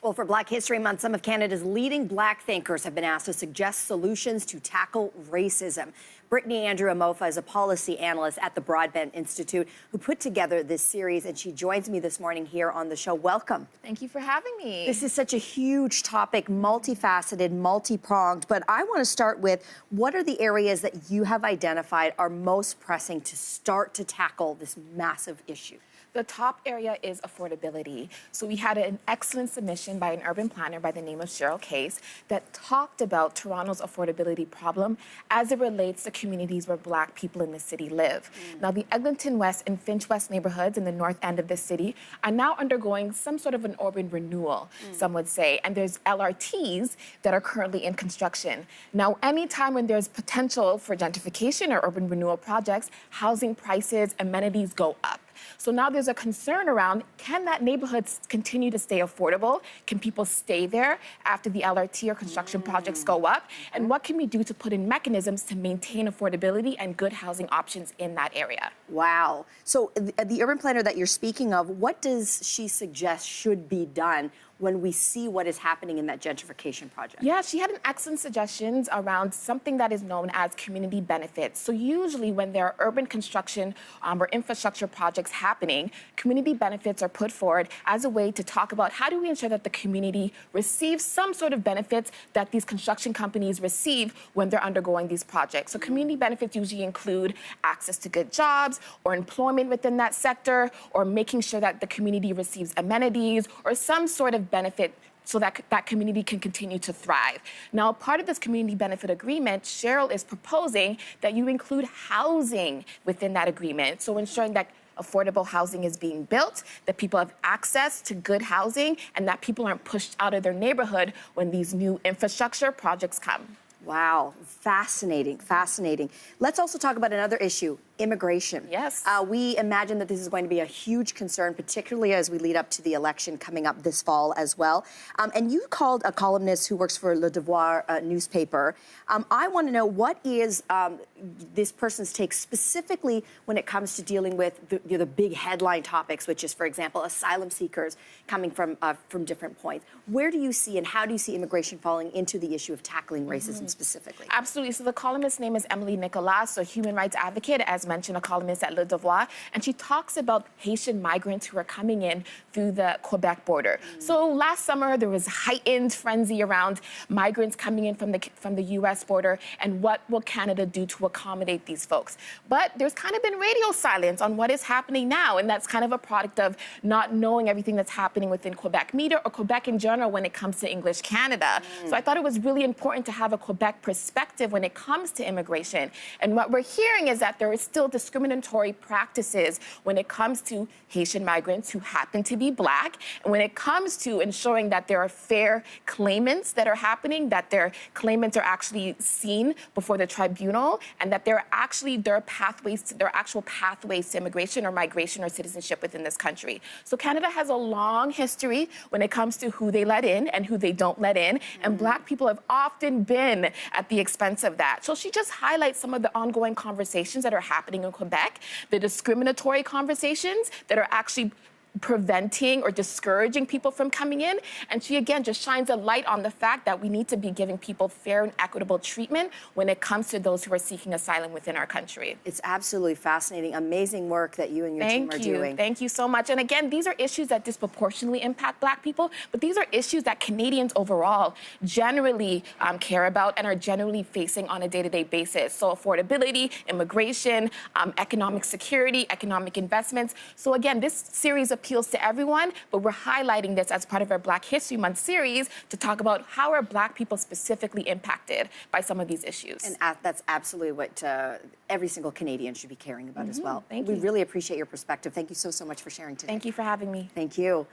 Well, for Black History Month, some of Canada's leading Black thinkers have been asked to suggest solutions to tackle racism. Brittany Andrew-Amofah is a policy analyst at the Broadbent Institute who put together this series, and she joins me this morning here on the show. Welcome. Thank you for having me. This is such a huge topic, multifaceted, multi-pronged, but I want to start with what are the areas that you have identified are most pressing to start to tackle this massive issue? The top area is affordability. So we had an excellent submission by an urban planner by the name of Cheryl Case that talked about Toronto's affordability problem as it relates to communities where Black people in the city live. Now, the Eglinton West and Finch West neighborhoods in the north end of the city are now undergoing some sort of an urban renewal, some would say, and there's LRTs that are currently in construction. Now, anytime when there's potential for gentrification or urban renewal projects, housing prices, amenities go up. So now there's a concern around, can that neighborhood continue to stay affordable? Can people stay there after the LRT or construction projects go up? And what can we do to put in mechanisms to maintain affordability and good housing options in that area? Wow. So the urban planner that you're speaking of, what does she suggest should be done when we see what is happening in that gentrification project? Yeah, she had an excellent suggestions around something that is known as community benefits. So usually when there are urban construction or infrastructure projects happening, community benefits are put forward as a way to talk about how do we ensure that the community receives some sort of benefits that these construction companies receive when they're undergoing these projects. So community benefits usually include access to good jobs or employment within that sector, or making sure that the community receives amenities or some sort of benefit so that that community can continue to thrive. Now, part of this community benefit agreement, Cheryl is proposing that you include housing within that agreement. So ensuring that affordable housing is being built, that people have access to good housing, and that people aren't pushed out of their neighborhood when these new infrastructure projects come. Wow, fascinating, fascinating. Let's also talk about another issue, immigration. Yes. We imagine that this is going to be a huge concern, particularly as we lead up to the election coming up this fall as well. And you called a columnist who works for Le Devoir newspaper. I want to know, what is this person's take specifically when it comes to dealing with the big headline topics, which is, for example, asylum seekers coming from different points. Where do you see and how do you see immigration falling into the issue of tackling racism specifically? Absolutely. So the columnist's name is Emily Nicolas, a human rights advocate, as mentioned, a columnist at Le Devoir, and she talks about Haitian migrants who are coming in through the Quebec border. So last summer, there was heightened frenzy around migrants coming in from the U.S. border, and what will Canada do to accommodate these folks? But there's kind of been radio silence on what is happening now, and that's kind of a product of not knowing everything that's happening within Quebec media or Quebec in general when it comes to English Canada. So I thought it was really important to have a Quebec perspective when it comes to immigration. And what we're hearing is that there is still discriminatory practices when it comes to Haitian migrants who happen to be Black, and when it comes to ensuring that there are fair claimants that are happening, that their claimants are actually seen before the tribunal, and that there are actual pathways to immigration or migration or citizenship within this country. So Canada has a long history when it comes to who they let in and who they don't let in, and Black people have often been at the expense of that. So she just highlights some of the ongoing conversations that are happening in Quebec, the discriminatory conversations that are actually preventing or discouraging people from coming in. And she, again, just shines a light on the fact that we need to be giving people fair and equitable treatment when it comes to those who are seeking asylum within our country. It's absolutely fascinating, amazing work that you and your team are doing. Thank you so much. And again, these are issues that disproportionately impact Black people, but these are issues that Canadians overall generally care about and are generally facing on a day-to-day basis. So affordability, immigration, economic security, economic investments. So again, this series appeals to everyone, but we're highlighting this as part of our Black History Month series to talk about how are Black people specifically impacted by some of these issues. And that's absolutely what every single Canadian should be caring about as well. Thank you. We really appreciate your perspective. Thank you so much for sharing today. Thank you for having me. Thank you.